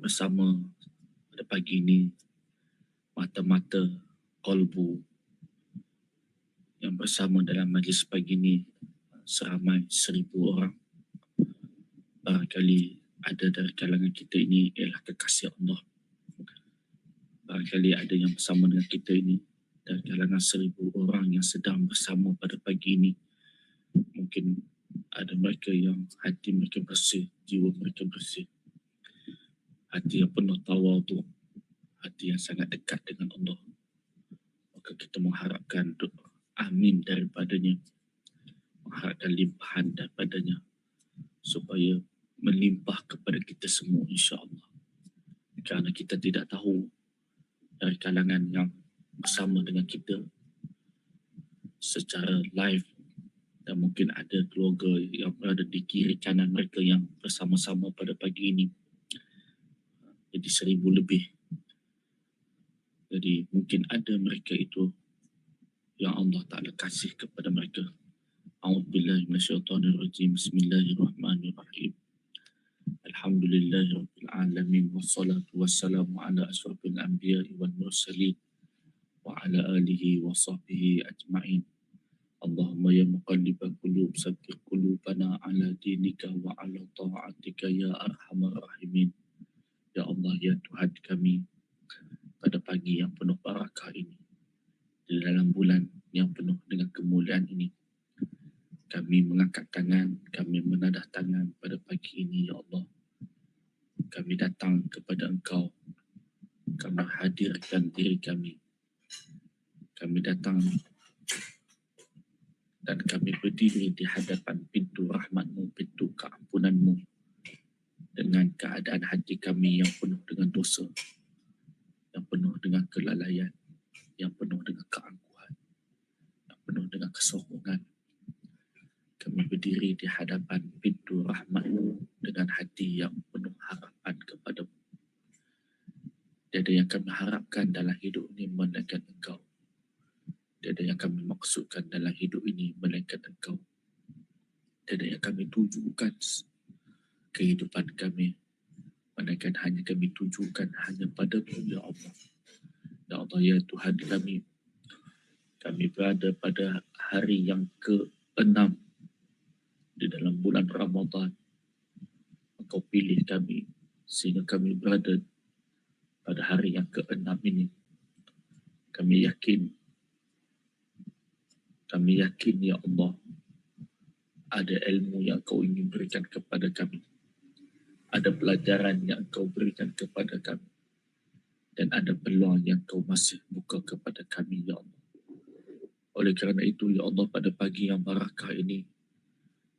bersama pada pagi ini, mata-mata kolbu yang bersama dalam majlis pagi ini seramai 1,000 orang. Barangkali ada dari kalangan kita ini ialah kekasih Allah. Barangkali ada yang bersama dengan kita ini dari kalangan 1,000 orang yang sedang bersama pada pagi ini. Mungkin ada mereka yang hati mereka bersih, jiwa mereka bersih, hati yang penuh tawaduk, hati yang sangat dekat dengan Allah. Maka kita mengharapkan doa amin daripadanya, mengharapkan limpahan daripadanya supaya melimpah kepada kita semua, insya-Allah. Kerana kita tidak tahu dari kalangan yang bersama dengan kita secara live, dan mungkin ada keluarga yang berada di kiri kanan mereka yang bersama-sama pada pagi ini. Jadi 1,000 lebih. Jadi mungkin ada mereka itu yang Allah Ta'ala kasih kepada mereka. A'udzubillahi minasyaitonirrajim. Bismillahirrahmanirrahim. Alhamdulillahirabbil alamin wassalatu wassalamu ala asyrafil anbiya'i wal mursalin wa ala alihi wa sahbihi ajma'in. Allahumma ya muqallibal qulub tsabbit qulubana ala dinika wa ala ta'atika ya arhamar rahimin. Ya Allah, ya Tuhan kami, pada pagi yang penuh barakah ini, di dalam bulan yang penuh dengan kemuliaan ini, kami mengangkat tangan, kami menadah tangan pada pagi ini, ya Allah. Kami datang kepada Engkau, kami hadirkan diri kami. Kami datang dan kami berdiri di hadapan pintu rahmat-Mu, pintu keampunan-Mu, dengan keadaan hati kami yang penuh dengan dosa, yang penuh dengan kelalaian, yang penuh dengan keangkuhan, yang penuh dengan kesombongan. Kami berdiri di hadapan pintu rahmat-Mu dengan hati yang penuh harapan kepada-Mu. Tiada yang kami harapkan dalam hidup ini melainkan Engkau. Tiada yang kami maksudkan dalam hidup ini melainkan Engkau. Tiada yang kami tujukan kehidupan kami melainkan hanya kami tujukan hanya pada-Mu, ya Allah. Ya Allah, ya Tuhan kami, kami berada pada hari yang ke-6 di dalam bulan Ramadan. Engkau pilih kami sehingga kami berada pada hari yang ke-6 ini. Kami yakin ya Allah, ada ilmu yang Kau ingin berikan kepada kami, ada pelajaran yang Kau berikan kepada kami, dan ada peluang yang Kau masih buka kepada kami, ya Allah. Oleh kerana itu, ya Allah, pada pagi yang barakah ini,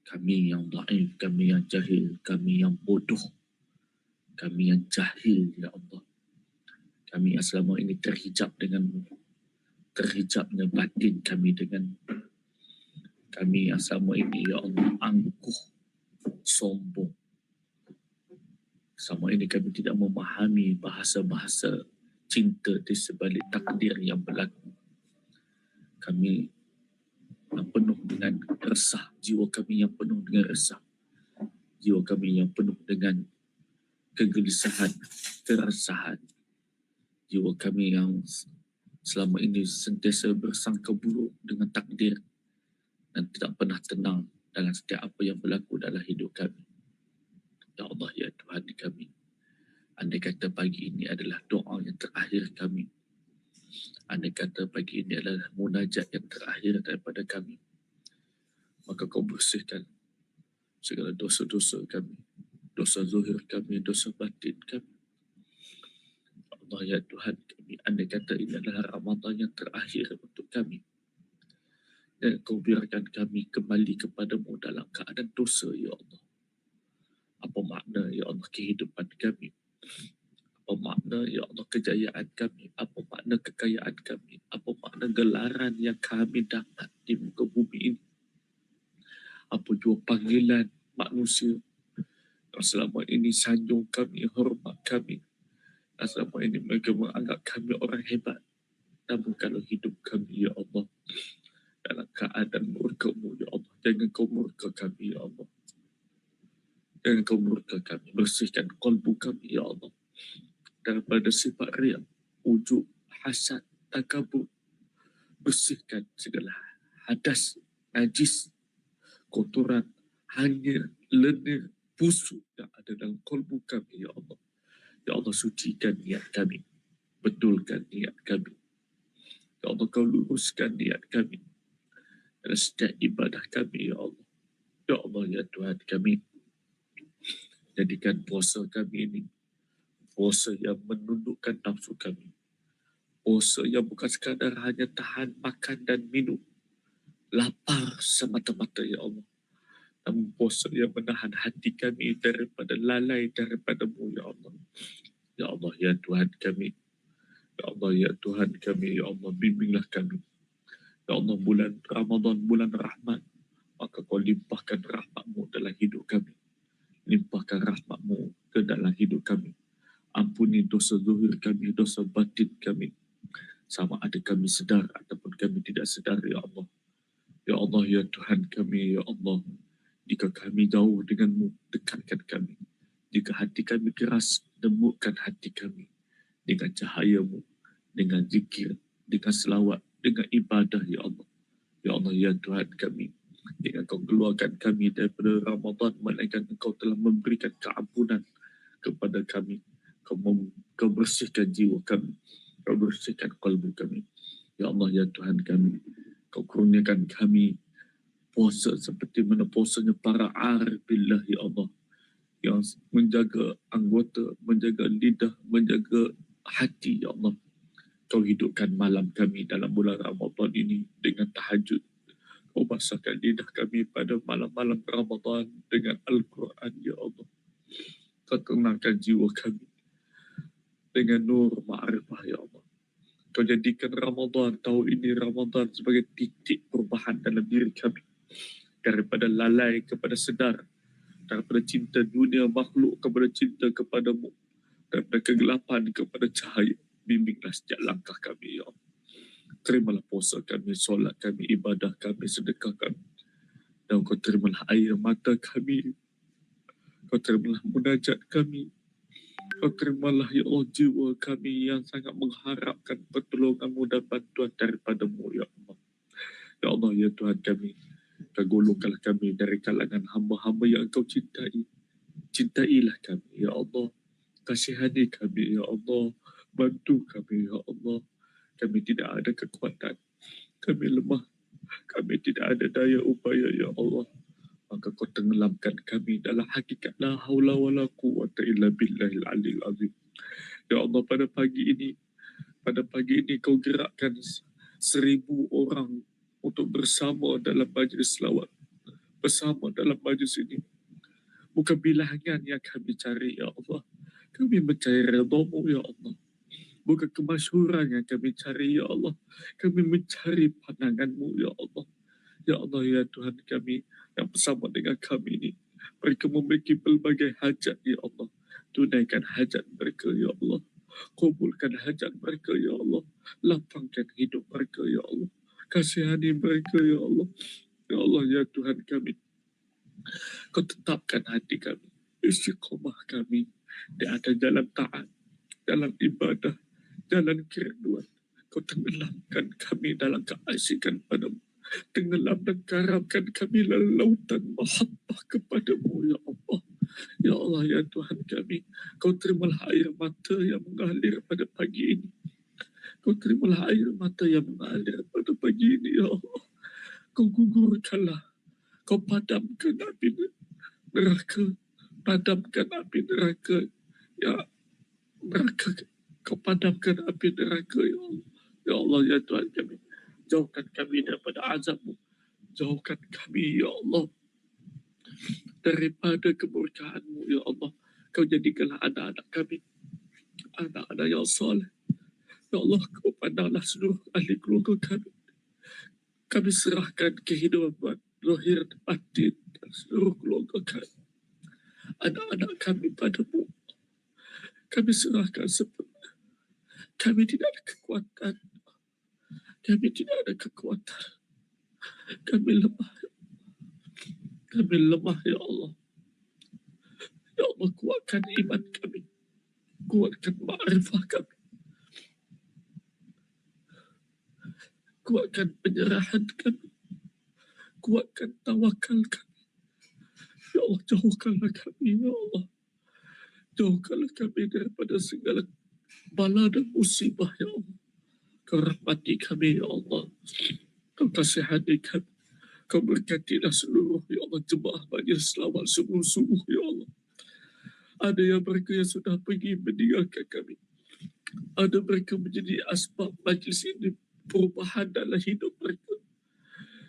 kami yang dhaif, kami yang jahil, kami yang bodoh, kami yang jahil, ya Allah, kami yang selama ini terhijab dengan-Mu, terhijabnya batin kami dengan kami yang selama ini, ya Allah, angkuh, sombong. Selama ini kami tidak memahami bahasa-bahasa cinta di sebalik takdir yang berlaku. Kami yang penuh dengan resah, jiwa kami yang penuh dengan resah, jiwa kami yang penuh dengan kegelisahan, keresahan, jiwa kami yang selama ini sentiasa bersangka buruk dengan takdir dan tidak pernah tenang dalam setiap apa yang berlaku dalam hidup kami. Ya Allah, ya Tuhan kami, andai kata pagi ini adalah doa yang terakhir kami, andai kata pagi ini adalah munajat yang terakhir daripada kami, maka Kau bersihkan segala dosa-dosa kami, dosa zuhir kami, dosa batin kami. Ya Allah, ya Tuhan kami, andai kata ini adalah Ramadan yang terakhir untuk kami, dan Kau biarkan kami kembali kepada-Mu dalam keadaan dosa, ya Allah. Apa makna, ya Allah, kehidupan kami? Apa makna, ya Allah, kejayaan kami? Apa makna kekayaan kami? Apa makna gelaran yang kami dapat di muka bumi ini? Apa jua panggilan manusia yang selama ini sanjung kami, hormat kami, dan selama ini mereka menganggap kami orang hebat. Namun kalau hidup kami, ya Allah, dalam keadaan murka-Mu, ya Allah, jangan Kau murka kami, ya Allah. Jangan Kau murka kami. Bersihkan kolbu kami, ya Allah. daripada sifat riak, ujub, hasad, takabur. Bersihkan segala hadas, najis, kotoran, hanyir, lenir, busuk yang ada dalam kolbu kami, ya Allah. Ya Allah, sucikan niat kami, betulkan niat kami. Ya Allah, kau luruskan niat kami dalam setiap ibadah kami, ya Allah. Ya Allah, ya Tuhan kami, jadikan puasa kami ini puasa yang menundukkan nafsu kami. Puasa yang bukan sekadar hanya tahan makan dan minum, lapar semata-mata, ya Allah. Namun puasa yang menahan hati kami daripada lalai daripada-Mu, ya Allah. Ya Allah, ya Tuhan kami. Ya Allah, ya Tuhan kami. Ya Allah, bimbinglah kami. Ya Allah, bulan Ramadan, bulan rahmat. Maka kau limpahkan rahmat-Mu dalam hidup kami. Limpahkan rahmat-Mu ke dalam hidup kami. Ampuni dosa zuhir kami, dosa batin kami. Sama ada kami sedar ataupun kami tidak sedar, ya Allah. Ya Allah, ya Tuhan kami, ya Allah. Jika kami jauh dengan-Mu, dekatkan kami. Jika hati kami keras, lembutkan hati kami. Dengan cahaya-Mu, dengan zikir, dengan selawat, dengan ibadah, ya Allah. Ya Allah, ya Tuhan kami. Dengan kau keluarkan kami daripada Ramadan, melainkan Engkau telah memberikan keampunan kepada kami. Kau bersihkan jiwa kami. Kau bersihkan kalbu kami. Ya Allah, ya Tuhan kami. Kau kurniakan kami puasa seperti mana puasanya para arif billah, ya Allah. Yang menjaga anggota, menjaga lidah, menjaga hati, ya Allah. Kau hidupkan malam kami dalam bulan Ramadan ini dengan tahajud. Kau basahkan lidah kami pada malam-malam Ramadan dengan Al-Quran, ya Allah. Kau tenangkan jiwa kami dengan nur ma'rifah, ya Allah. Kau jadikan Ramadan, tahun ini Ramadan sebagai titik perubahan dalam diri kami. Daripada lalai kepada sedar. Daripada cinta dunia makhluk kepada cinta kepada-Mu. Daripada kegelapan kepada cahaya. Bimbinglah setiap langkah kami, ya Allah. Terimalah puasa kami, solat kami, ibadah kami, sedekah kami. Dan Kau terimalah air mata kami. Kau terimalah munajat kami. Kau terimalah, ya Allah, jiwa kami yang sangat mengharapkan pertolongan-Mu dan bantuan daripada-Mu, ya Allah. Ya Allah, ya Tuhan kami. Kau golongkanlah kami dari kalangan hamba-hamba yang Engkau cintai. Cintailah kami, ya Allah. Kasihani kami, ya Allah. Bantu kami, ya Allah. Kami tidak ada kekuatan. Kami lemah. Kami tidak ada daya upaya, ya Allah. Maka Kau tenggelamkan kami dalam hakikat la haula wa la quwwata illa billahil aliyil azim. Ya Allah, pada pagi ini Kau gerakkan 1,000 orang untuk bersama dalam majlis selawat. Bersama dalam majlis ini. Bukan bilangan yang kami cari, ya Allah. Kami mencari redha-Mu, ya Allah. Bukan kemasyhuran yang kami cari, ya Allah. Kami mencari pandangan-Mu, ya Allah. Ya Allah, ya Tuhan kami yang bersama dengan kami ini. Mereka memiliki pelbagai hajat, ya Allah. Tunaikan hajat mereka, ya Allah. Kubulkan hajat mereka, ya Allah. Lapangkan hidup mereka, ya Allah. Kasihani mereka, ya Allah. Ya Allah, ya Tuhan kami. Kau tetapkan hati kami. Istiqomah kami di atas jalan taat, jalan ibadah, jalan kerinduan. Kau tenggelamkan kami dalam keasikan pada-Mu. Tenggelam dan karamkan kami dalam lautan mahabbah kepada-Mu, ya Allah. Ya Allah, ya Tuhan kami. Kau terimalah air mata yang mengalir pada pagi ini. Kau terimalah air mata yang mengalir pada pagi ini, ya Allah. Kau gugurkanlah. Kau padamkan api neraka. Padamkan api neraka. Ya, neraka. Kau padamkan api neraka, ya Allah. Ya Allah, ya Tuhan kami. Jauhkan kami daripada azab-Mu. Jauhkan kami, ya Allah, daripada kemurkaan-Mu, ya Allah. Kau jadikanlah anak-anak kami anak-anak yang soleh. Ya Allah, Kau pandanglah seluruh ahli keluarga kami. Kami serahkan kehidupan zahir dan batin dan seluruh keluarga kami. Anak-anak kami pada-Mu. Kami serahkan sepenuhnya. Kami tidak ada kekuatan. Kami tidak ada kekuatan. Kami lemah. Kami lemah, ya Allah. Ya Allah, kuatkan iman kami. Kuatkan ma'rifah kami. Kuatkan penyerahan kami. Kuatkan tawakal kami. Ya Allah, jauhkanlah kami, ya Allah. Jauhkanlah kami daripada segala bala dan musibah, ya Allah. Kau rahmati kami, ya Allah. Kau kasihani kami. Kau berkatilah seluruh, ya Allah, jemaah majlis selawat sungguh-sungguh, ya Allah. Ada yang mereka yang sudah pergi meninggalkan kami. Ada mereka menjadi asbab majlis ini perubahan dalam hidup mereka.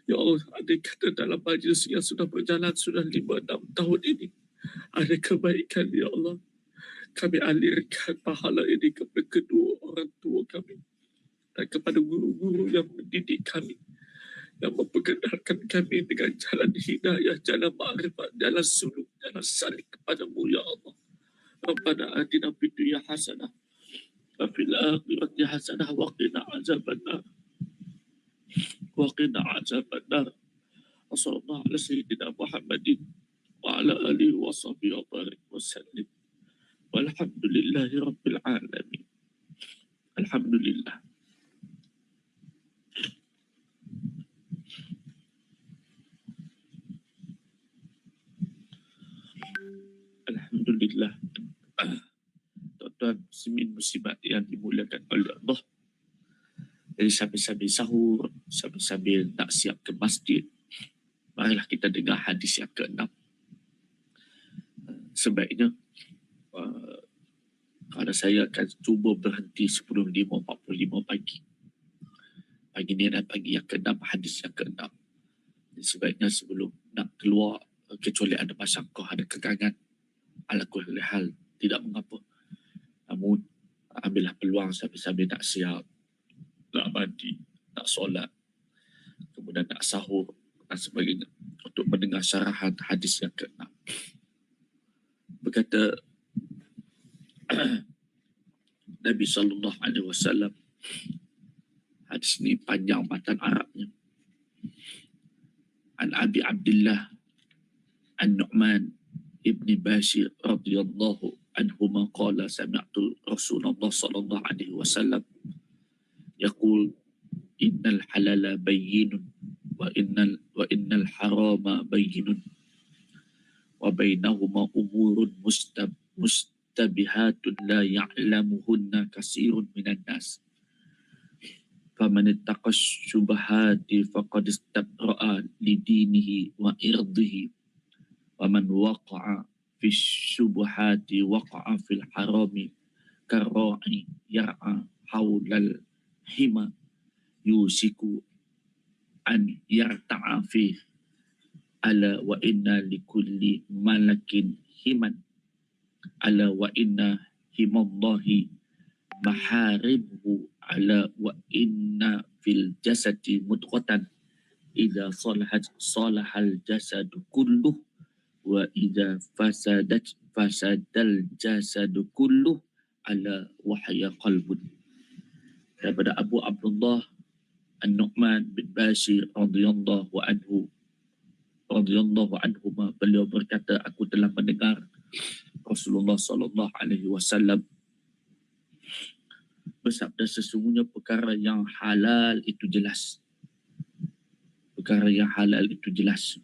Ya Allah, ada kata dalam majlis yang sudah berjalan sudah 5-6 tahun ini. Ada kebaikan, ya Allah. Kami alirkan pahala ini kepada kedua orang tua kami. Dan kepada guru-guru yang mendidik kami. Yang memperkenalkan kami dengan jalan hidayah, jalan ma'rifat, jalan suluk, jalan salik kepadamu, ya Allah. Rabbana atina fid dunya hasanah wa fil akhirati hasanah wa qina azabannar. Wa qina azabannar. Wa sallallahu ala sayyidina Muhammadin wa ala alihi wa sahbihi wa barik wa sallim. Walhamdulillahi rabbil alamin. Alhamdulillah. Alhamdulillah. Tuan-tuan muslimin muslimat yang dimuliakan oleh Allah. Jadi sambil-sambil sahur, sambil-sambil nak siap ke masjid, marilah kita dengar hadis yang ke-6. Sebaiknya kalau saya akan cuba berhenti sebelum 5.45 pagi. Pagi ni adalah pagi yang ke-6, hadis yang ke-6. Jadi sebaiknya sebelum nak keluar, kecuali ada masyarakat, ada kegangan, ala kulli hal, tidak mengapa. Namun, ambillah peluang sambil-sambil nak siap, nak mandi, nak solat, kemudian nak sahur dan sebagainya untuk mendengar syarahan hadis yang ke-6. Berkata Nabi SAW, hadis ini panjang matan Arabnya. An Abi Abdullah An-Nu'man ibni Bashir radhiyallahu anhuma qala sami'tu Rasulullah sallallahu alaihi wasallam yaqul innal halala bayyinun wa innal harama bayyinun wa bainahuma umurun mustabihatun la ya'lamuhunna katsirun minan nas faman ittaqa syubahati faqad istabra'a lidinihi wa irdihi wa man waqa'a fi syubuhati waqa'a fil harami karra'i yar'a hawlal hima yusiku an yarta'a fi ala wa inna likulli malakin himan ala wa inna himallahi maharibuhu ala wa inna fil jasadi mudghatan idza salahal jasadu kulluh wa idza fasadal jasadu kulluh ala wahya qalbun. Daripada Abu Abdullah An-Nu'man bin Bashir radhiyallahu anhuma, beliau berkata, aku telah mendengar Rasulullah sallallahu alaihi wasallam bersabda, sesungguhnya perkara yang halal itu jelas. Perkara yang halal itu jelas.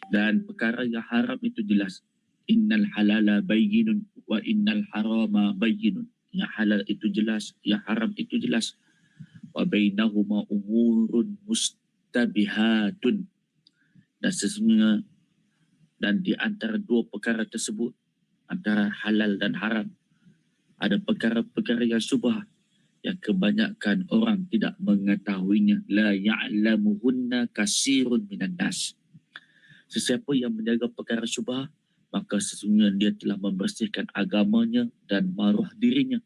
Dan perkara yang haram itu jelas. Innal halala bayyinun wa innal harama bayyinun. Yang halal itu jelas, yang haram itu jelas. Wa bainahuma umurun mustabihatun. Dan sesungguhnya, dan di antara dua perkara tersebut, antara halal dan haram, ada perkara-perkara yang syubhat yang kebanyakan orang tidak mengetahuinya. La ya'lamuhunna katsirun minan nas. Sesiapa yang menjaga perkara syubhat, maka sesungguhnya dia telah membersihkan agamanya dan maruah dirinya.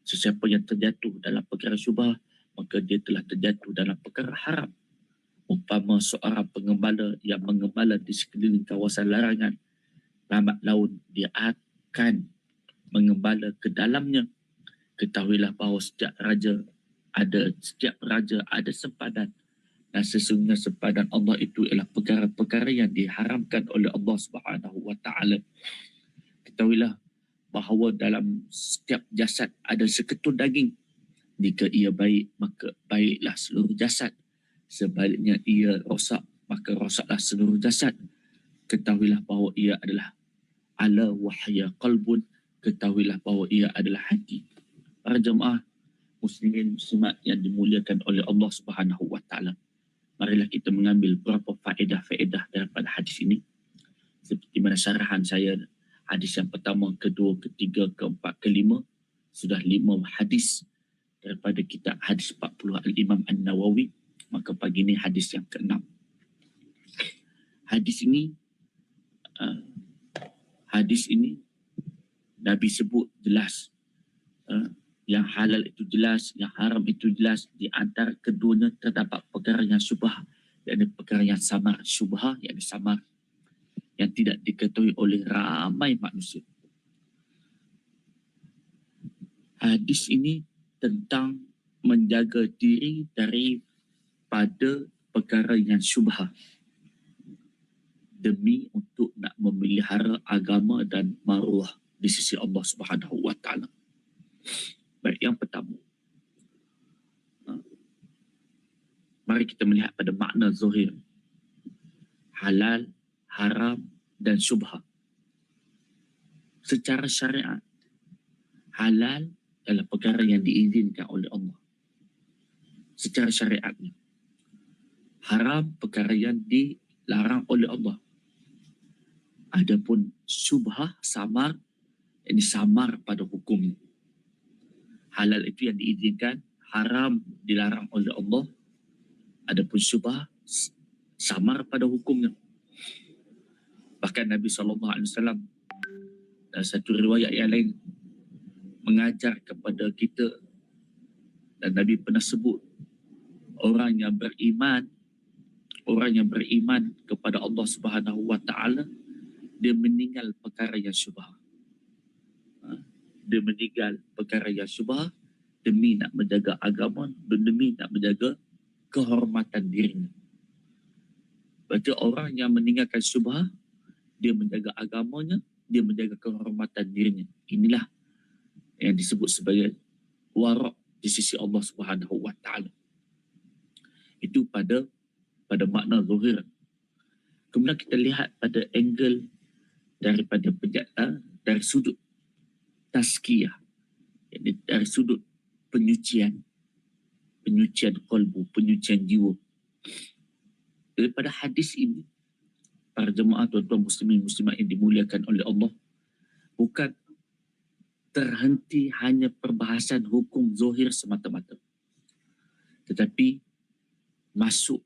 Sesiapa yang terjatuh dalam perkara syubhat, maka dia telah terjatuh dalam perkara haram. Umpama seorang pengembala yang mengembala di sekeliling kawasan larangan, lambat laun dia akan mengembala ke dalamnya. Ketahuilah bahawa setiap raja ada sempadan Dan sesungguhnya sepadan Allah itu ialah perkara-perkara yang diharamkan oleh Allah Subhanahu wa taala. Ketahuilah bahawa dalam setiap jasad ada seketul daging. Jika ia baik, maka baiklah seluruh jasad. Sebaliknya ia rosak, maka rosaklah seluruh jasad. Ketahuilah bahawa ia adalah ala wahya qalbun. Ketahuilah bahawa ia adalah hati. Para jemaah muslimin muslimat yang dimuliakan oleh Allah Subhanahu wa taala. Marilah kita mengambil beberapa faedah-faedah daripada hadis ini. Seperti mana syarahan saya, hadis yang pertama, kedua, ketiga, keempat, kelima. Sudah 5 hadis daripada kitab hadis 40 Al-Imam An-Nawawi. Maka pagi ini hadis yang ke-6. Hadis ini Nabi sebut jelas. Yang halal itu jelas, yang haram itu jelas. Di antara keduanya terdapat perkara yang syubhah, yakni perkara yang samar. Syubhah yakni samar, yang tidak diketahui oleh ramai manusia. Hadis ini tentang menjaga diri daripada perkara yang syubhah demi untuk nak memelihara agama dan maruah di sisi Allah Subhanahu wa taala. Baik, yang pertama, mari kita melihat pada makna zahir. Halal, haram dan syubhah. Secara syariat, halal adalah perkara yang diizinkan oleh Allah secara syariatnya. Haram perkara yang dilarang oleh Allah. Adapun syubhah, samar, ini samar pada hukumnya. Halal itu yang diizinkan, haram dilarang oleh Allah. Adapun syubhah, samar pada hukumnya. Bahkan Nabi SAW dalam satu riwayat yang lain mengajar kepada kita, dan Nabi pernah sebut, orang yang beriman kepada Allah Subhanahu wa taala, dia meninggal perkara yang syubhah. Dia meninggal perkara yang syubhah demi nak menjaga agama, demi nak menjaga kehormatan dirinya. Berarti orang yang meninggalkan syubhah, dia menjaga agamanya, dia menjaga kehormatan dirinya. Inilah yang disebut sebagai wara' di sisi Allah Subhanahu wa taala. Itu pada makna zahir. Kemudian kita lihat pada angle daripada dari sudut tazkiyah, yakni dari sudut penyucian qalbu, penyucian jiwa. Daripada hadis ini, para jemaah tuan-tuan muslimin muslimat yang dimuliakan oleh Allah, bukan terhenti hanya perbahasan hukum zahir semata-mata, tetapi masuk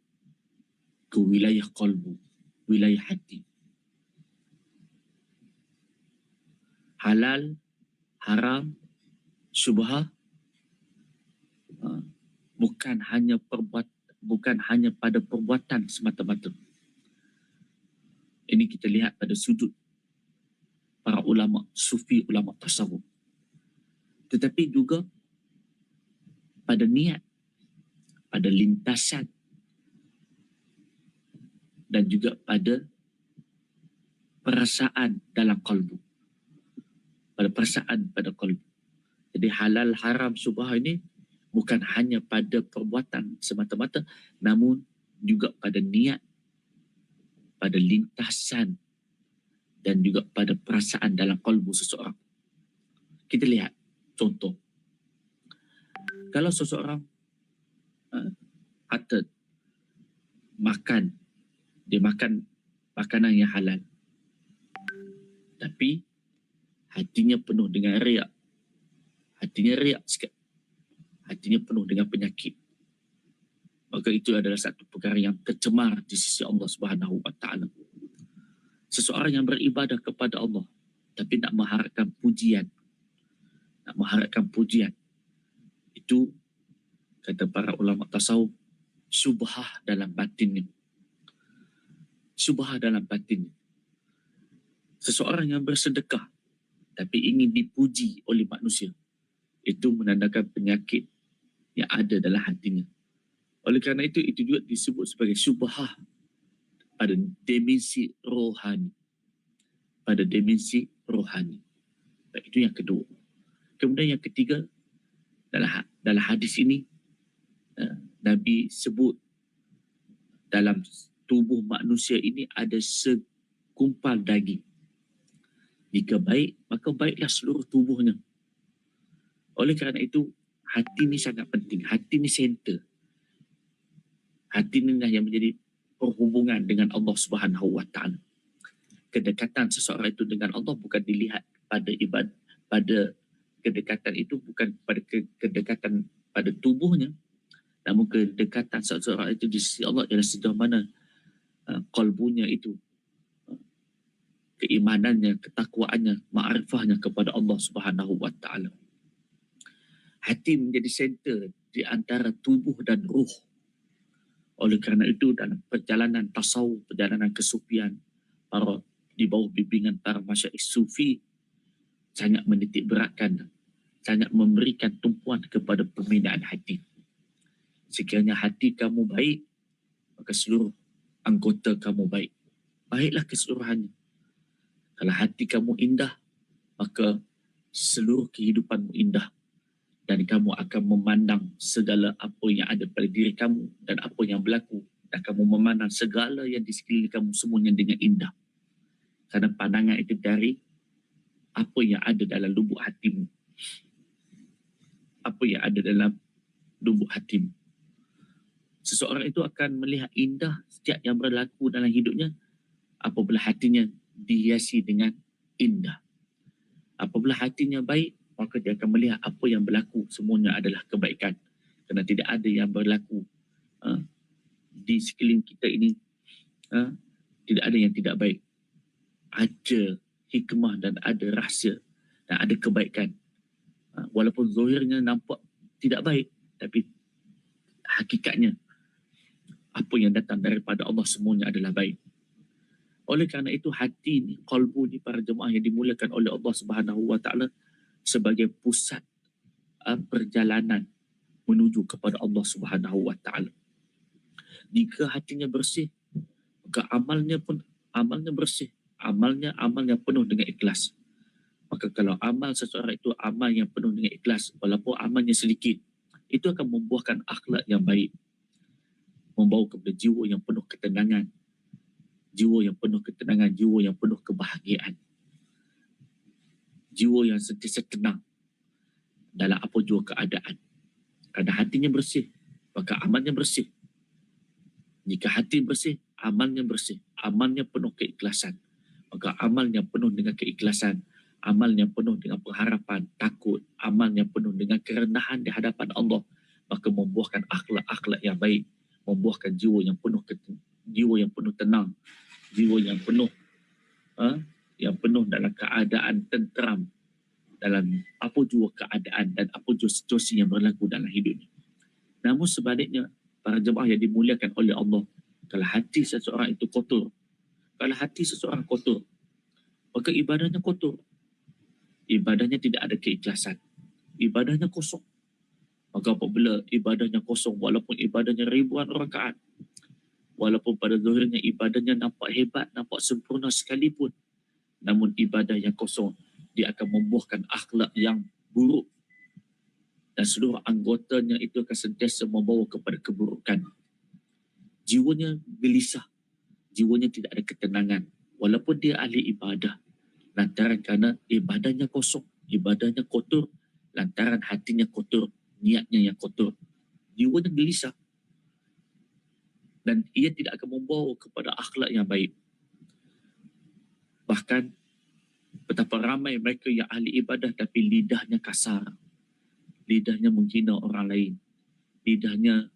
ke wilayah qalbu, wilayah hati. Halal, haram, syubhah bukan hanya pada perbuatan semata-mata. Ini kita lihat pada sudut para ulama sufi, ulama tasawuf, tetapi juga pada niat, pada lintasan, dan juga pada perasaan dalam qalbu, pada perasaan pada qalbu. Jadi halal, haram, syubhah ini bukan hanya pada perbuatan semata-mata, namun juga pada niat, pada lintasan, dan juga pada perasaan dalam qalbu seseorang. Kita lihat contoh. Kalau seseorang atau dia makan makanan yang halal, tapi hatinya penuh dengan riak, hatinya penuh dengan penyakit, maka itu adalah satu perkara yang tercemar di sisi Allah Subhanahu wa taala. Seseorang yang beribadah kepada Allah tapi nak mengharapkan pujian, itu kata para ulama tasawuf, syubhah dalam batinnya. Seseorang yang bersedekah tapi ingin dipuji oleh manusia, itu menandakan penyakit yang ada dalam hatinya. Oleh kerana itu juga disebut sebagai syubhah pada dimensi rohani. Pada dimensi rohani. Itu yang kedua. Kemudian yang ketiga, dalam hadis ini, Nabi sebut dalam tubuh manusia ini ada segumpal daging. Jika baik, maka baiklah seluruh tubuhnya. Oleh kerana itu, hati ni sangat penting. Hati ni center. Hati ni lah yang menjadi perhubungan dengan Allah Subhanahu Wa Taala. Kedekatan seseorang itu dengan Allah bukan dilihat pada ibadah, pada kedekatan itu bukan pada kedekatan pada tubuhnya, namun kedekatan seseorang itu di sisi Allah ialah sejauh mana qalbunya itu, keimanannya, ketakwaannya, ma'rifahnya kepada Allah Subhanahu Wa Taala. Hati menjadi center di antara tubuh dan ruh. Oleh kerana itu dalam perjalanan tasawuf, perjalanan kesufian, para di bawah bimbingan para masyaikh sufi sangat menitik beratkan, sangat memberikan tumpuan kepada pembinaan hati. Sekiranya hati kamu baik, maka seluruh anggota kamu baik. Baiklah keseluruhannya. Kalau hati kamu indah, maka seluruh kehidupanmu indah. Dan kamu akan memandang segala apa yang ada pada diri kamu dan apa yang berlaku. Dan kamu memandang segala yang di sekeliling kamu semuanya dengan indah. Kerana pandangan itu dari apa yang ada dalam lubuk hatimu. Apa yang ada dalam lubuk hatimu. Seseorang itu akan melihat indah setiap yang berlaku dalam hidupnya apabila hatinya dihiasi dengan indah. Apabila hatinya baik, maka dia akan melihat apa yang berlaku semuanya adalah kebaikan. Kerana tidak ada yang berlaku di sekeliling kita ini, tidak ada yang tidak baik. Ada hikmah dan ada rahsia dan ada kebaikan. Walaupun zahirnya nampak tidak baik, tapi hakikatnya apa yang datang daripada Allah semuanya adalah baik. Oleh kerana itu hati ni, qalbu ni, para jemaah yang dimuliakan oleh Allah Subhanahu Wa Taala, sebagai pusat perjalanan menuju kepada Allah Subhanahu Wa Taala. Jika hatinya bersih, maka amalnya bersih. Amalnya penuh dengan ikhlas. Maka kalau amal seseorang itu amal yang penuh dengan ikhlas, walaupun amalnya sedikit, itu akan membuahkan akhlak yang baik. Membawa kepada jiwa yang penuh ketenangan. Jiwa yang penuh ketenangan, jiwa yang penuh kebahagiaan. Jiwa yang sentiasa tenang dalam apa jua keadaan. Kerana hatinya bersih, maka amalnya bersih. Jika hati bersih, amalnya bersih. Amalnya penuh keikhlasan. Maka amalnya penuh dengan keikhlasan. Amalnya penuh dengan pengharapan, takut. Amalnya penuh dengan kerendahan di hadapan Allah. Maka membuahkan akhlak-akhlak yang baik. Membuahkan jiwa yang penuh tenang. Jiwa yang penuh dalam keadaan tenteram dalam apa jua keadaan dan apa jua situasi yang berlaku dalam hidupnya. Namun sebaliknya, para jemaah yang dimuliakan oleh Allah, kalau hati seseorang itu kotor, maka ibadahnya kotor. Ibadahnya tidak ada keikhlasan. Ibadahnya kosong. Maka apabila ibadahnya kosong, walaupun ibadahnya ribuan rakaat, walaupun pada zahirnya ibadahnya nampak hebat, nampak sempurna sekalipun, namun ibadah yang kosong, dia akan membuahkan akhlak yang buruk. Dan seluruh anggotanya itu akan sentiasa membawa kepada keburukan. Jiwanya gelisah. Jiwanya tidak ada ketenangan. Walaupun dia ahli ibadah. Lantaran kerana ibadahnya kosong. Ibadahnya kotor. Lantaran hatinya kotor. Niatnya yang kotor. Jiwanya gelisah. Dan ia tidak akan membawa kepada akhlak yang baik. Bahkan betapa ramai mereka yang ahli ibadah tapi lidahnya kasar. Lidahnya menghina orang lain. Lidahnya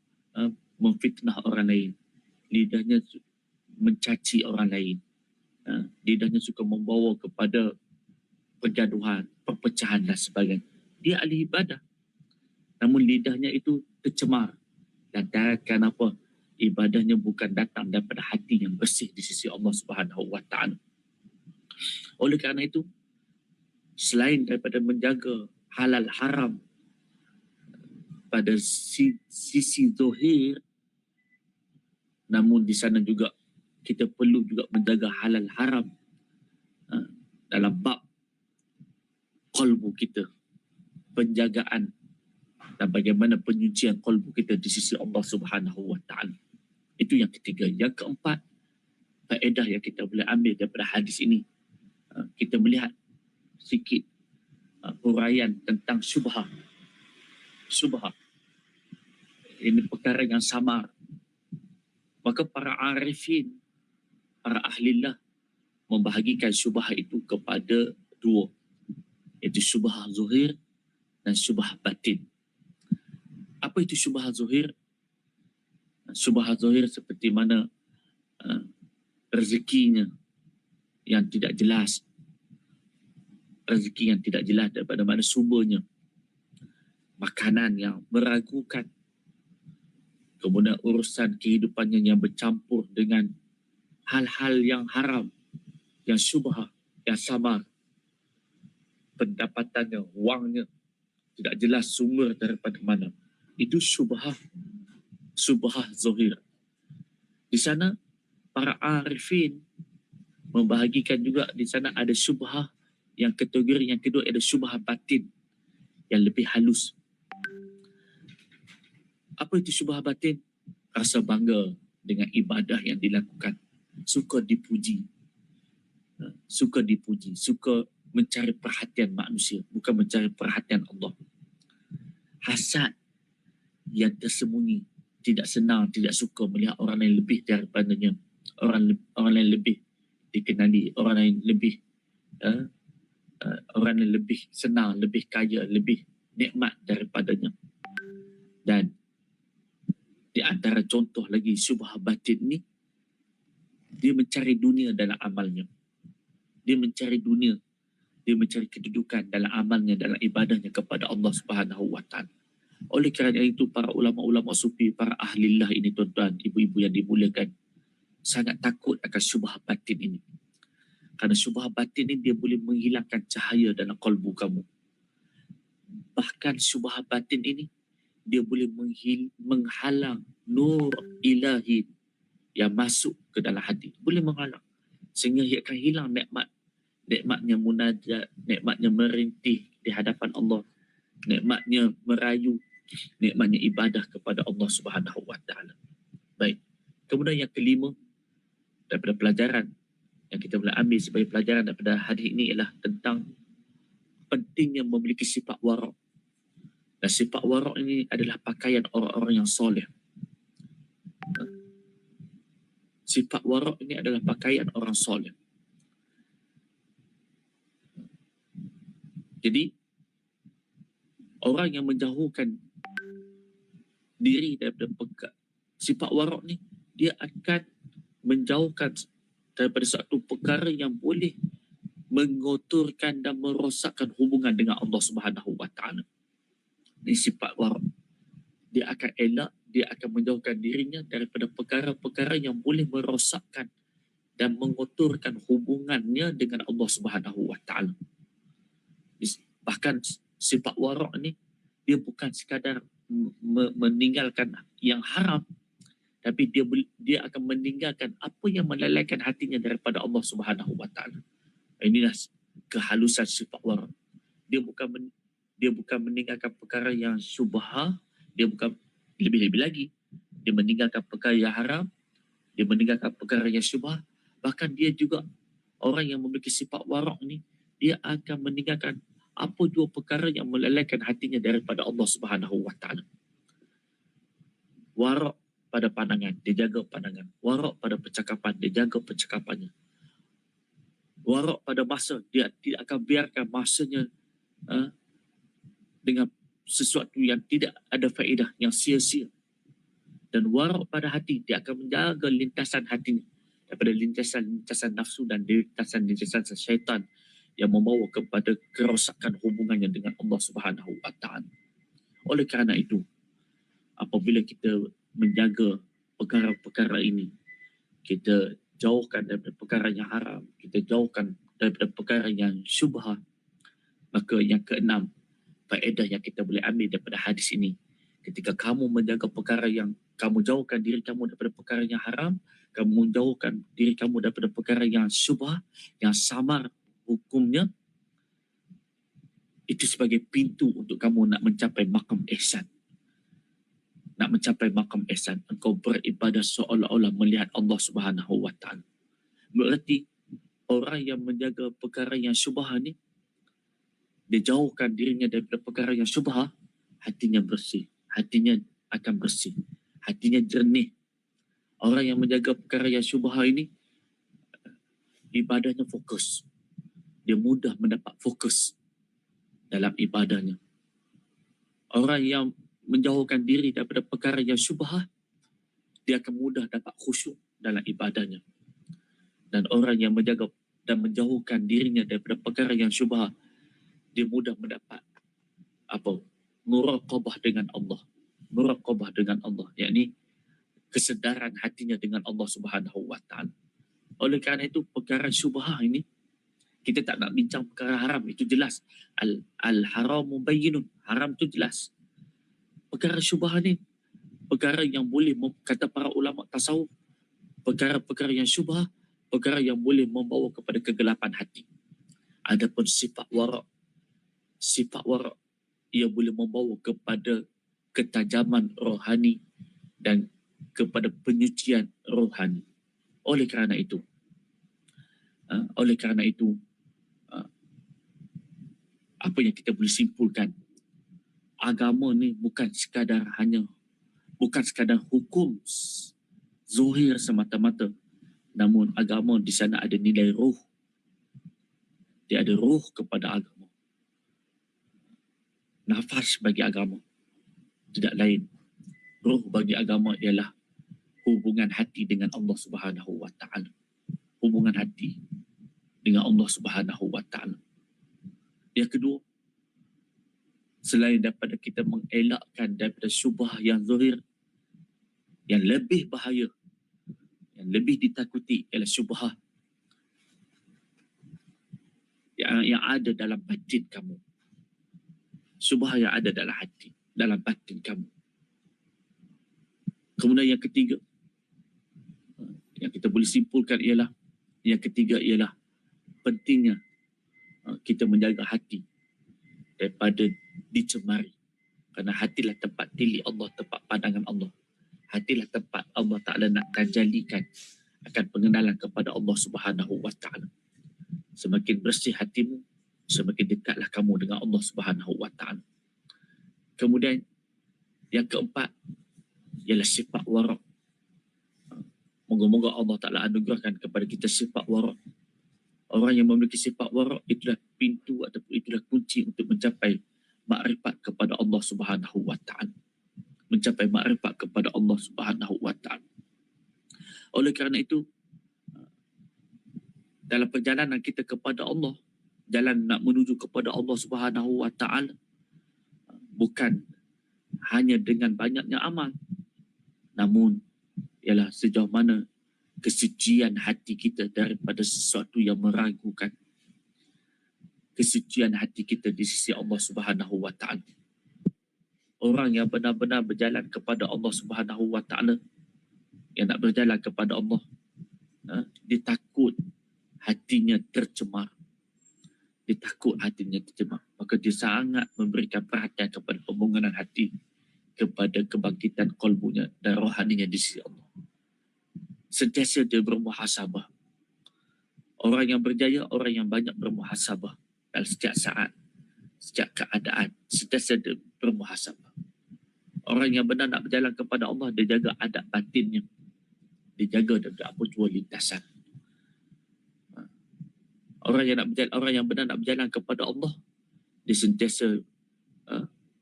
memfitnah orang lain. Lidahnya mencaci orang lain. Lidahnya suka membawa kepada pergaduhan, perpecahan dan sebagainya. Dia ahli ibadah. Namun lidahnya itu tercemar. Lantaran apa? Ibadahnya bukan datang daripada hati yang bersih di sisi Allah Subhanahu Wa Taala. Oleh kerana itu, selain daripada menjaga halal haram pada sisi zahir, Namun di sana juga kita perlu juga menjaga halal haram dalam bab qalbu kita, penjagaan dan bagaimana penyucian qalbu kita di sisi Allah Subhanahu wa taala. Itu yang ketiga. Yang keempat, faedah yang kita boleh ambil daripada hadis ini, kita melihat sikit huraian tentang syubhah. Syubhah ini perkara yang samar. Maka para arifin, para ahlillah membahagikan syubhah itu kepada dua, iaitu syubhah zuhir dan syubhah batin. Apa itu syubhah zuhir? Syubhah zuhir seperti mana rezekinya yang tidak jelas, rezeki yang tidak jelas daripada mana sumbernya, makanan yang meragukan, kemudian urusan kehidupannya yang bercampur dengan hal-hal yang haram, yang syubhah, yang samar, pendapatannya, wangnya tidak jelas sumber daripada mana. Itu syubhah zuhir. Di sana para arifin membahagikan juga, di sana ada syubhah yang kategori yang kedua, ada syubhah batin yang lebih halus. Apa itu syubhah batin? Rasa bangga dengan ibadah yang dilakukan, suka dipuji, suka mencari perhatian manusia, bukan mencari perhatian Allah. Hasad yang tersembunyi, tidak senang, tidak suka melihat orang lain lebih daripadanya, orang lain lebih dikenali, orang lain lebih senang, lebih kaya, lebih nikmat daripadanya. Dan di antara contoh lagi syubhah batin ni, dia mencari dunia dalam amalnya, dia mencari dunia, dia mencari kedudukan dalam amalnya, dalam ibadahnya kepada Allah Subhanahu wa taala. Oleh kerana itu, para ulama-ulama sufi, para ahlillah ini, tuan-tuan, ibu-ibu yang dimuliakan, sangat takut akan syubhah batin ini. Kerana syubhah batin ini dia boleh menghilangkan cahaya dalam kalbu kamu. Bahkan syubhah batin ini dia boleh menghalang nur ilahi yang masuk ke dalam hati. Boleh menghalang. Sehingga ia akan hilang nikmatnya munajat, nikmatnya merintih di hadapan Allah, nikmatnya merayu, nikmatnya ibadah kepada Allah Subhanahu wa taala. Baik. Kemudian yang kelima daripada pelajaran yang kita boleh ambil sebagai pelajaran daripada hadis ini ialah tentang pentingnya memiliki sifat wara'. Dan sifat wara' ini adalah pakaian orang-orang yang soleh. Sifat wara' ini adalah pakaian orang soleh. Jadi orang yang menjauhkan diri daripada sifat wara' ni, dia akan menjauhkan daripada satu perkara yang boleh mengotorkan dan merosakkan hubungan dengan Allah Subhanahu wa taala. Ini sifat wara'. Dia akan elak, dia akan menjauhkan dirinya daripada perkara-perkara yang boleh merosakkan dan mengotorkan hubungannya dengan Allah Subhanahu wa taala. Bahkan sifat wara' ni dia bukan sekadar meninggalkan yang haram, tapi dia akan meninggalkan apa yang melalaikan hatinya daripada Allah Subhanahu wa taala. Inilah kehalusan sifat wara'. Dia bukan meninggalkan perkara yang syubhah, dia bukan lebih-lebih lagi, dia meninggalkan perkara yang haram, dia meninggalkan perkara yang syubhah. Bahkan dia juga, orang yang memiliki sifat wara' ni, dia akan meninggalkan apa dua perkara yang melalaikan hatinya daripada Allah Subhanahu wa taala. Wara' pada pandangan, dia jaga pandangan. Wara' pada percakapan, dia jaga percakapannya. Wara' pada masa, dia tidak akan biarkan masanya dengan sesuatu yang tidak ada faedah, yang sia-sia. Dan wara' pada hati, dia akan menjaga lintasan hatinya daripada lintasan nafsu dan lintasan syaitan yang membawa kepada kerosakan hubungannya dengan Allah Subhanahu wa taala. Oleh kerana itu, apabila kita menjaga perkara-perkara ini, kita jauhkan daripada perkara yang haram, kita jauhkan daripada perkara yang syubhah, maka yang keenam, faedah yang kita boleh ambil daripada hadis ini, ketika kamu menjaga perkara yang Kamu jauhkan diri kamu daripada perkara yang haram, kamu jauhkan diri kamu daripada perkara yang syubhah, yang samar hukumnya. Itu sebagai pintu untuk kamu nak mencapai maqam ihsan. Nak mencapai maqam ihsan, engkau beribadah seolah-olah melihat Allah Subhanahu wa taala. Berarti orang yang menjaga perkara yang syubhah ni, dia jauhkan dirinya daripada perkara yang syubhah, hatinya bersih, hatinya akan bersih, hatinya jernih. Orang yang menjaga perkara yang syubhah ini, ibadahnya fokus. Dia mudah mendapat fokus dalam ibadahnya. Orang yang menjauhkan diri daripada perkara yang syubhah, dia akan mudah dapat khusyuk dalam ibadahnya. Dan orang yang menjaga dan menjauhkan dirinya daripada perkara yang syubhah, dia mudah mendapat muraqabah dengan Allah. Muraqabah dengan Allah, yakni kesedaran hatinya dengan Allah Subhanahu wa taala. Oleh kerana itu, perkara syubhah ini, kita tak nak bincang perkara haram, itu jelas. Al-haramu bayyinun, haram itu jelas. Perkara syubhah ni, perkara yang boleh, kata para ulama tasawuf, perkara-perkara yang syubhah, perkara yang boleh membawa kepada kegelapan hati. Adapun sifat warak, ia boleh membawa kepada ketajaman rohani dan kepada penyucian rohani. Oleh kerana itu, apa yang kita boleh simpulkan, agama ni bukan sekadar hukum zuhir semata-mata, namun agama di sana ada nilai ruh. Dia ada ruh kepada agama. Nafas bagi agama tidak lain. Ruh bagi agama ialah hubungan hati dengan Allah Subhanahu wa taala. Hubungan hati dengan Allah Subhanahu wa taala. Yang kedua, selain daripada kita mengelakkan daripada syubhah yang zahir, yang lebih bahaya, yang lebih ditakuti ialah syubhah yang ada dalam batin kamu. Syubhah yang ada dalam hati, dalam batin kamu. Kemudian yang ketiga, yang kita boleh simpulkan ialah, pentingnya kita menjaga hati daripada dicemari. Kerana hatilah tempat tili Allah, tempat pandangan Allah. Hatilah tempat Allah Ta'ala nak tajalikan akan pengenalan kepada Allah Subhanahu wa Ta'ala. Semakin bersih hatimu, semakin dekatlah kamu dengan Allah Subhanahu wa Ta'ala. Kemudian yang keempat ialah sifat warak. Moga-moga Allah Ta'ala anugerahkan kepada kita sifat warak. Orang yang memiliki sifat warak, itulah pintu ataupun itulah kunci untuk mencapai makrifat kepada Allah Subhanahu wa Ta'ala. Mencapai makrifat kepada Allah Subhanahu wa Ta'ala. Oleh kerana itu, dalam perjalanan kita kepada Allah, jalan nak menuju kepada Allah Subhanahu wa Ta'ala, bukan hanya dengan banyaknya amal, namun ialah sejauh mana kesucian hati kita daripada sesuatu yang meragukan. Kesucian hati kita di sisi Allah Subhanahu wa Ta'ala. Orang yang benar-benar berjalan kepada Allah Subhanahu wa Ta'ala, yang nak berjalan kepada Allah, dia takut hatinya tercemar. Dia takut hatinya tercemar. Maka dia sangat memberikan perhatian kepada pembangunan hati, kepada kebangkitan qalbunya dan rohaninya di sisi Allah. Sentiasa dia bermuhasabah. Orang yang berjaya, orang yang banyak bermuhasabah dalam setiap saat, setiap keadaan, sentiasa dia bermuhasabah. Orang yang benar nak berjalan kepada Allah, dia jaga adab batinnya. Dia jaga daripada apa jua lintasan. Orang yang benar nak berjalan kepada Allah, dia sentiasa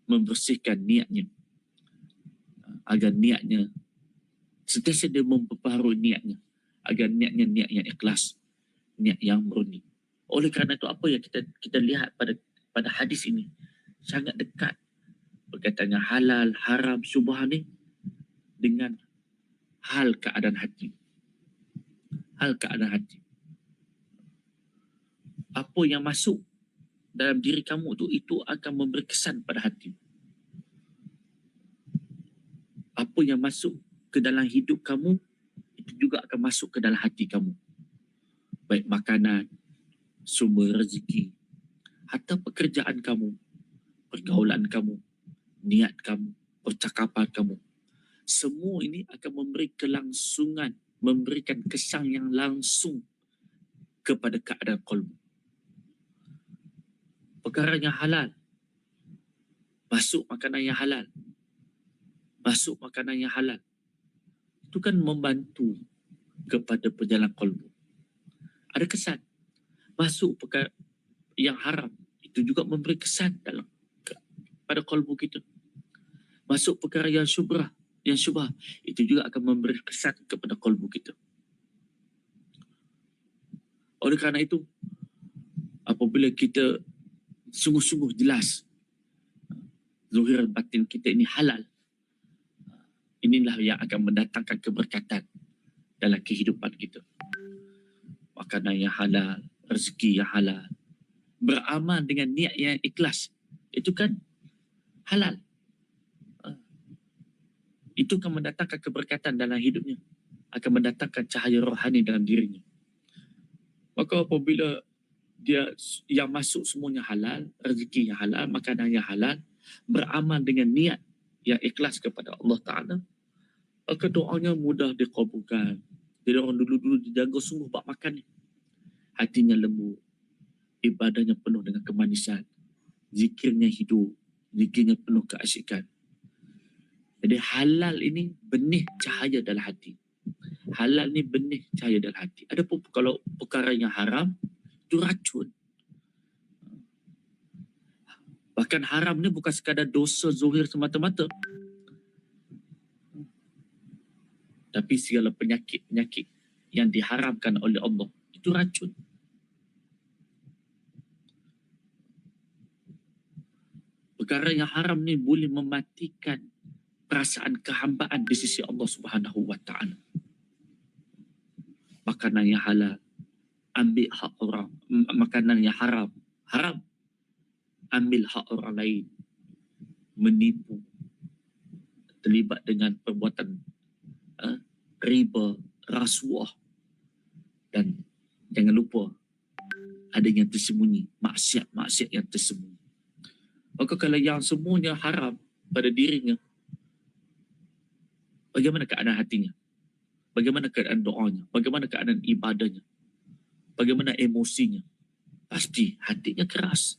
membersihkan niatnya, agar niatnya sentiasa dia memperbaharui niatnya, agar niatnya niat yang ikhlas, niat yang murni. Oleh kerana itu, apa yang kita lihat pada hadis ini sangat dekat berkaitannya halal, haram, syubhah ni dengan hal keadaan hati. Hal keadaan hati. Apa yang masuk dalam diri kamu tu, itu akan memberi kesan pada hati. Apa yang masuk ke dalam hidup kamu, itu juga akan masuk ke dalam hati kamu. Baik makanan, sumber rezeki, hatta pekerjaan kamu, pergaulan kamu, niat kamu, percakapan kamu. Semua ini akan memberi kelangsungan, memberikan kesan yang langsung kepada keadaan qalbu. Perkara yang halal, masuk makanan yang halal, masuk makanan yang halal, itu kan membantu kepada perjalanan qalbu. Ada kesan. Masuk perkara yang haram, itu juga memberi kesan dalam pada qalbu kita. Masuk perkara yang syubhah, itu juga akan memberi kesan kepada qalbu kita. Oleh kerana itu, apabila kita sungguh-sungguh jelas zahir batin kita ini halal, inilah yang akan mendatangkan keberkatan dalam kehidupan kita. Makanan yang halal, rezeki yang halal, beramal dengan niat yang ikhlas, itu kan halal. Itu akan mendatangkan keberkatan dalam hidupnya, akan mendatangkan cahaya rohani dalam dirinya. Maka apabila dia yang masuk semuanya halal, rezeki yang halal, makanan yang halal, beramal dengan niat yang ikhlas kepada Allah Ta'ala, maka doanya mudah dikabulkan. Jadi orang dulu-dulu dijaga sungguh bak makan ni. Hatinya lembut, ibadahnya penuh dengan kemanisan, zikirnya hidup, zikirnya penuh keasyikan. Jadi halal ini benih cahaya dalam hati. Halal ni benih cahaya dalam hati. Adapun kalau perkara yang haram, itu racun. Bahkan haram ni bukan sekadar dosa zahir semata-mata, tapi segala penyakit-penyakit yang diharamkan oleh Allah, itu racun. Perkara yang haram ni boleh mematikan perasaan kehambaan di sisi Allah Subhanahu wa Ta'ala. Makanan yang halal, ambil hak orang. Makanan yang haram, ambil hak orang lain. Menipu, terlibat dengan perbuatan riba, rasuah, dan jangan lupa ada yang tersembunyi, maksiat yang tersembunyi. Maka kalau yang semuanya haram pada dirinya, bagaimana keadaan hatinya? Bagaimana keadaan doanya? Bagaimana keadaan ibadahnya? Bagaimana emosinya? Pasti hatinya keras.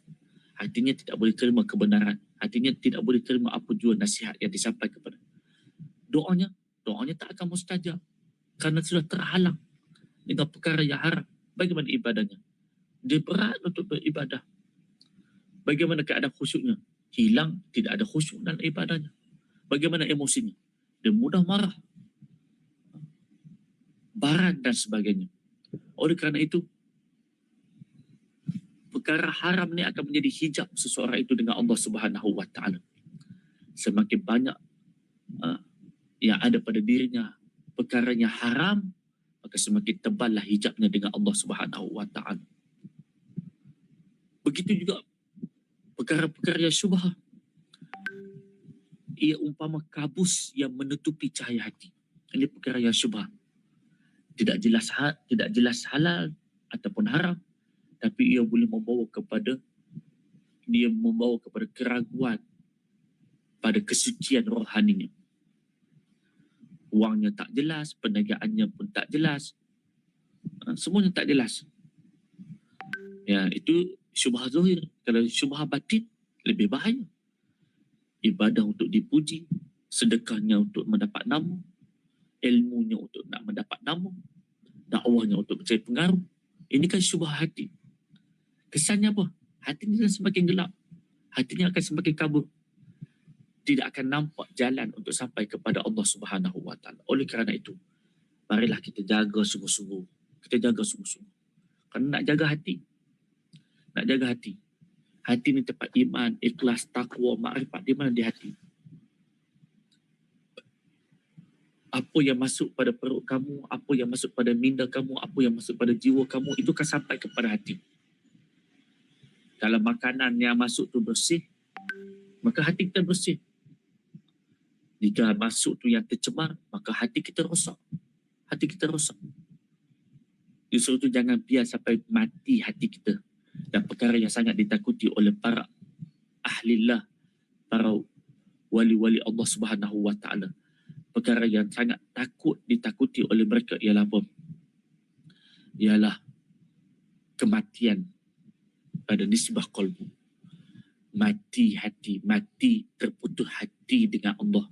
Hatinya tidak boleh terima kebenaran. Hatinya tidak boleh terima apa jua nasihat yang disampaikan kepada. Doanya tak akan mustajab kerana sudah terhalang dengan perkara yang haram. Bagaimana ibadahnya? Dia berat untuk beribadah. Bagaimana keadaan khusyuknya? Hilang, tidak ada khusyuk dalam ibadahnya. Bagaimana emosinya? Dia mudah marah, baran dan sebagainya. Oleh kerana itu, perkara haram ni akan menjadi hijab seseorang itu dengan Allah Subhanahu wa Ta'ala. Semakin banyak yang ada pada dirinya perkaranya haram, maka semakin teballah hijabnya dengan Allah Subhanahu wa Ta'ala. Begitu juga perkara-perkara yang syubhah. Ia umpama kabus yang menutupi cahaya hati. Ini perkara yang syubhah. Tidak jelas halal ataupun haram, tapi ia boleh membawa kepada keraguan pada kesucian rohaninya. Wangnya tak jelas, perniagaannya pun tak jelas, semuanya tak jelas. Ya, itu syubhah zahir. Kalau syubhah batin, lebih bahaya. Ibadah untuk dipuji, sedekahnya untuk mendapat nama, ilmunya untuk nak mendapat nama, dakwahnya untuk mencari pengaruh. Ini kan syubhah hati. Kesannya apa? Hatinya akan semakin gelap. Hatinya akan semakin kabur. Tidak akan nampak jalan untuk sampai kepada Allah Subhanahu wa Ta'ala. Oleh kerana itu, marilah kita jaga sungguh-sungguh. Kerana nak jaga hati. Hati ni tempat iman, ikhlas, takwa, makrifat. Di mana di hati? Apa yang masuk pada perut kamu, apa yang masuk pada minda kamu, apa yang masuk pada jiwa kamu, itu akan sampai kepada hati. Kalau makanan yang masuk tu bersih, maka hati kita bersih. Jika masuk tu yang tercemar, maka hati kita rosak. Hati kita rosak. Justru tu jangan biar sampai mati hati kita. Dan perkara yang sangat ditakuti oleh para ahlillah, para wali-wali Allah Subhanahu wa taala. Perkara yang sangat ditakuti oleh mereka ialah apa? Ialah kematian pada nisbah qalbu. Mati hati, mati terputus hati dengan Allah.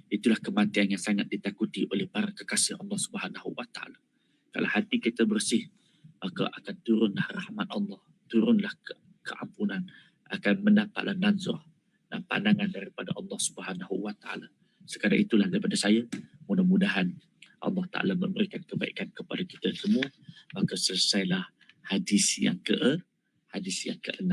Itulah kematian yang sangat ditakuti oleh para kekasih Allah Subhanahu wa taala. Kalau hati kita bersih, maka akan turunlah rahmat Allah, turunlah keampunan, akan mendapatlah nazar dan pandangan daripada Allah Subhanahu wa taala. Sekadar itulah daripada saya. Mudah-mudahan Allah Taala memberikan kebaikan kepada kita semua. Maka selesailah hadis yang ke-6.